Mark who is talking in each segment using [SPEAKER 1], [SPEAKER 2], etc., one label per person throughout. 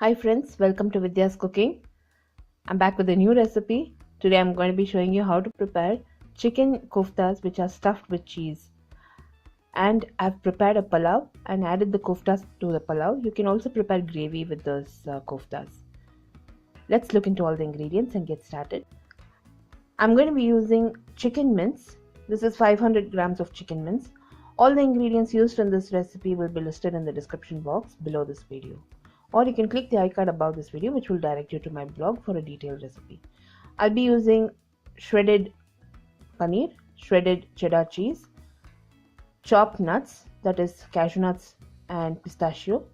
[SPEAKER 1] Hi friends, welcome to Vidyascooking. I'm back with a new recipe. Today I'm going to be showing you how to prepare chicken koftas which are stuffed with cheese. And I've prepared a pulao and added the koftas to the pulao. You can also prepare gravy with those koftas. Let's look into all the ingredients and get started. I'm going to be using chicken mince. This is 500 grams of chicken mince. All the ingredients used in this recipe will be listed in the description box below this video. Or you can click the icon above this video which will direct you to my blog for a detailed recipe. I'll be using shredded paneer, shredded cheddar cheese, chopped nuts, that is cashew nuts and pistachio.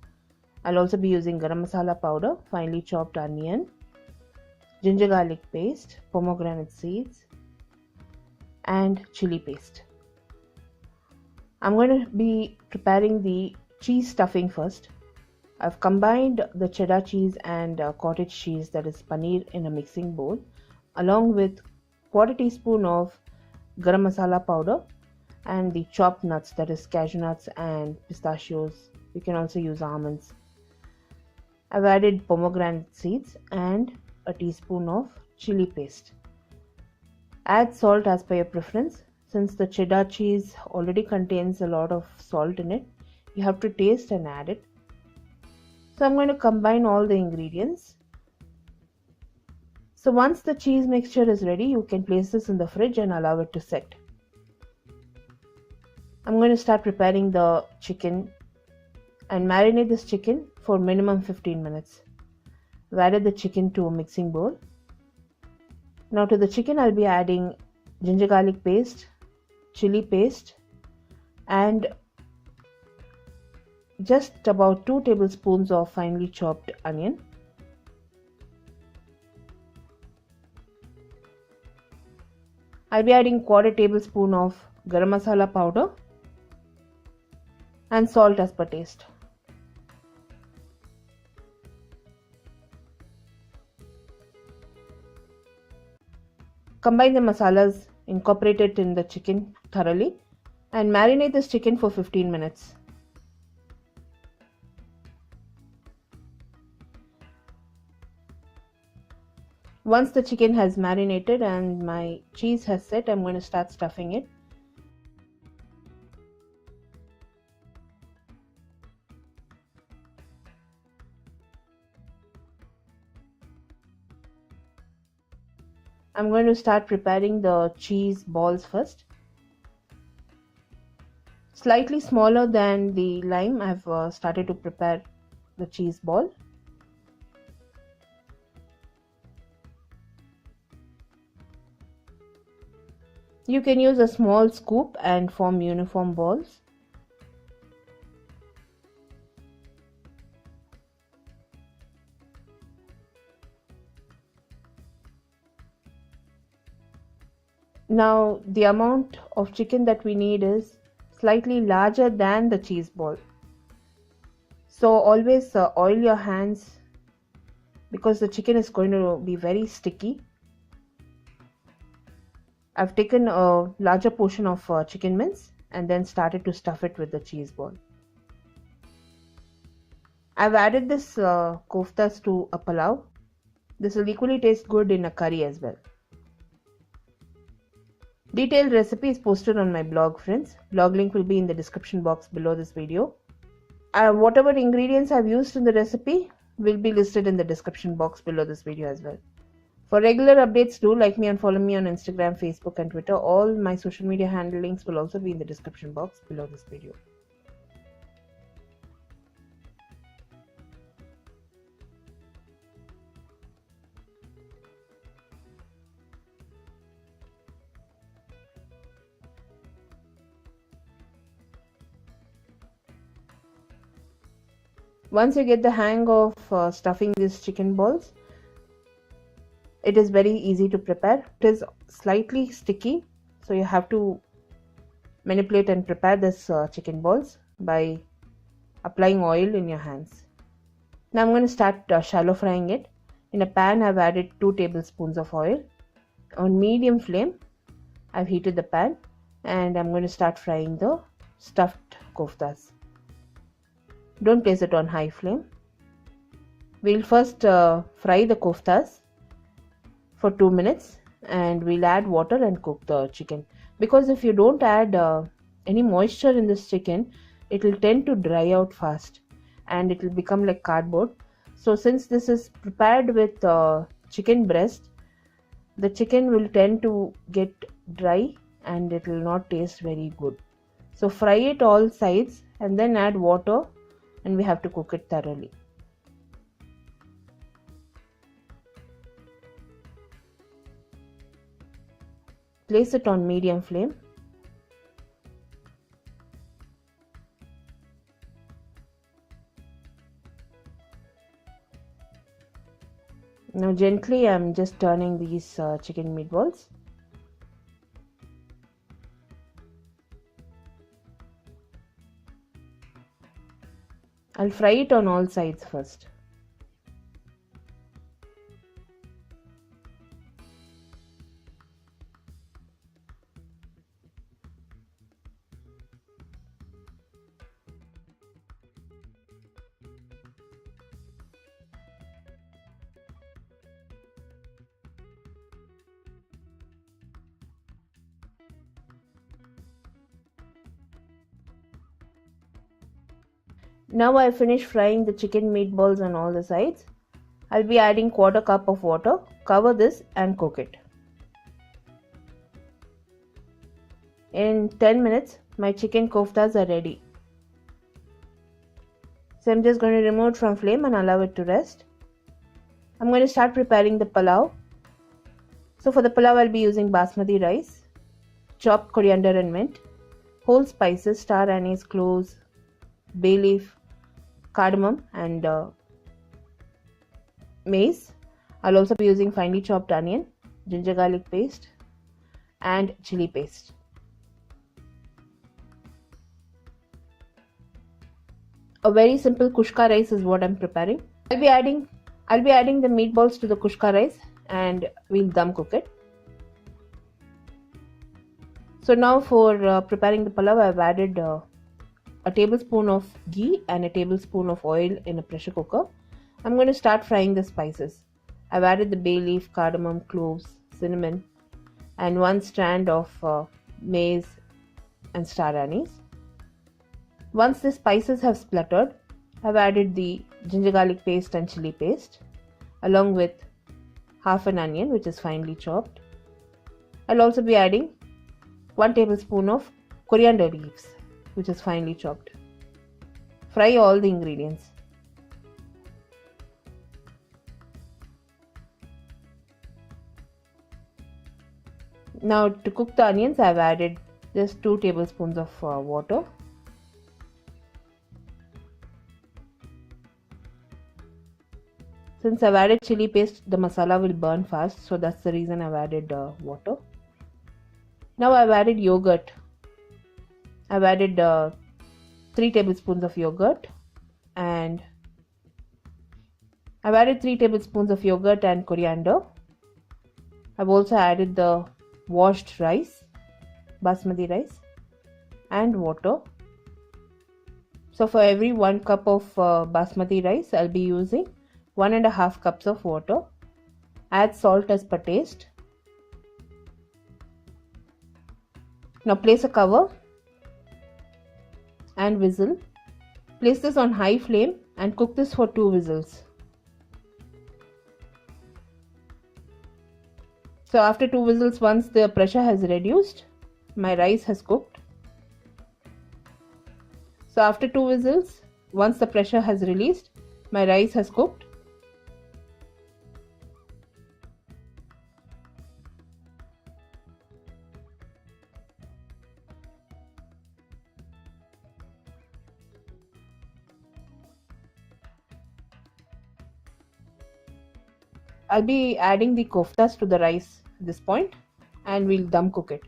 [SPEAKER 1] I'll also be using garam masala powder, finely chopped onion, ginger garlic paste, pomegranate seeds and chili paste. I'm going to be preparing the cheese stuffing first. I've combined the cheddar cheese and cottage cheese, that is paneer, in a mixing bowl along with quarter teaspoon of garam masala powder and the chopped nuts, that is cashew nuts and pistachios. You can also use almonds. I've added pomegranate seeds and a teaspoon of chili paste. Add salt as per your preference. Since the cheddar cheese already contains a lot of salt in it, you have to taste and add it. So I'm going to combine all the ingredients. So once the cheese mixture is ready, you can place this in the fridge and allow it to set. I'm going to start preparing the chicken and marinate this chicken for minimum 15 minutes. I've added the chicken to a mixing bowl. Now to the chicken I'll be adding ginger garlic paste, chili paste and just about 2 tablespoons of finely chopped onion. I'll be adding quarter tablespoon of garam masala powder and salt as per taste. Combine the masalas, incorporate it in the chicken thoroughly and marinate this chicken for 15 minutes. Once the chicken has marinated and my cheese has set, I'm going to start stuffing it. I'm going to start preparing the cheese balls first. Slightly smaller than the lime, I've started to prepare the cheese ball. You can use a small scoop and form uniform balls. Now the amount of chicken that we need is slightly larger than the cheese ball. So always oil your hands because the chicken is going to be very sticky. I've taken a larger portion of chicken mince and then started to stuff it with the cheese ball. I've added this koftas to a pulao. This will equally taste good in a curry as well. Detailed recipe is posted on my blog, friends. Blog link will be in the description box below this video. Whatever ingredients I've used in the recipe will be listed in the description box below this video as well. For regular updates, do like me and follow me on Instagram, Facebook and Twitter. All my social media handle links will also be in the description box below this video. Once you get the hang of stuffing these chicken balls, it is very easy to prepare. It is slightly sticky, so you have to manipulate and prepare this chicken balls by applying oil in your hands. Now I'm going to start shallow frying it. In a pan I've added 2 tablespoons of oil. On medium flame I've heated the pan and I'm going to start frying the stuffed koftas. Don't place it on high flame. We'll first fry the koftas for 2 minutes, and we'll add water and cook the chicken, because if you don't add any moisture in this chicken, it will tend to dry out fast and it will become like cardboard. So since this is prepared with chicken breast, the chicken will tend to get dry and it will not taste very good. So fry it all sides and then add water, and we have to cook it thoroughly. Place it on medium flame. Now gently I'm just turning these chicken meatballs. I'll fry it on all sides first. Now I finished frying the chicken meatballs on all the sides. I'll be adding 1/4 cup of water. Cover this and cook it. In 10 minutes, my chicken koftas are ready. So I'm just going to remove it from flame and allow it to rest. I'm going to start preparing the pulao. So for the pulao, I'll be using basmati rice, chopped coriander and mint, whole spices, star anise, cloves, bayleaf, cardamom and mace. I'll also be using finely chopped onion, ginger garlic paste and chili paste. A very simple kushka rice is what I'm preparing. I'll be adding the meatballs to the kushka rice and we'll dum cook it. So now for preparing the pulao, I've added a tablespoon of ghee and a tablespoon of oil in a pressure cooker. I'm going to start frying the spices. I've added the bay leaf, cardamom, cloves, cinnamon and 1 strand of mace and star anise. Once the spices have spluttered, I've added the ginger garlic paste and chili paste along with half an onion which is finely chopped. I'll also be adding 1 tablespoon of coriander leaves which is finely chopped. Fry all the ingredients. Now to cook the onions, I've added just 2 tablespoons of water. Since I've added chili paste, the masala will burn fast, so that's the reason I've added water. Now I've added yogurt. I've added 3 tablespoons of yogurt and coriander. I've also added the washed rice, basmati rice and water. So for every 1 cup of basmati rice, I'll be using 1.5 cups of water. Add salt as per taste. Now place a cover and whistle. Place this on high flame and cook this for 2 whistles. So after 2 whistles, once the pressure has reduced, my rice has cooked. So after 2 whistles, once the pressure has released, my rice has cooked. I'll be adding the koftas to the rice at this point and we'll dum cook it.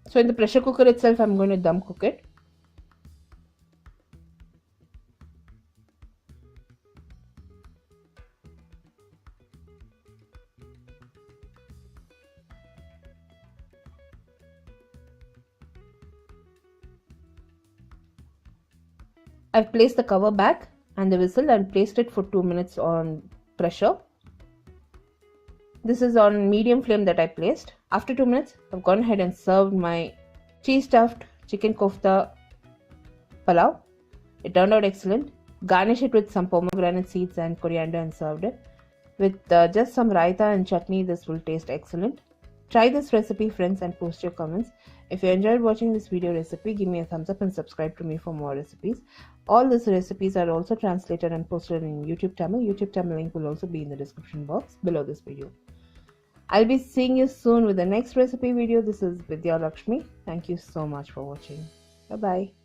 [SPEAKER 1] So in the pressure cooker itself, I'm going to dum cook it. I've placed the cover back and the whistle and placed it for 2 minutes on pressure. This is on medium flame that I placed. After 2 minutes, I've gone ahead and served my cheese stuffed chicken kofta pulao. It turned out excellent. Garnish it with some pomegranate seeds and coriander and served it. With just some raita and chutney, this will taste excellent. Try this recipe, friends, and post your comments. If you enjoyed watching this video recipe, give me a thumbs up and subscribe to me for more recipes. All these recipes are also translated and posted in YouTube Tamil. YouTube Tamil link will also be in the description box below this video. I'll be seeing you soon with the next recipe video. This is Vidya Lakshmi. Thank you so much for watching. Bye-bye.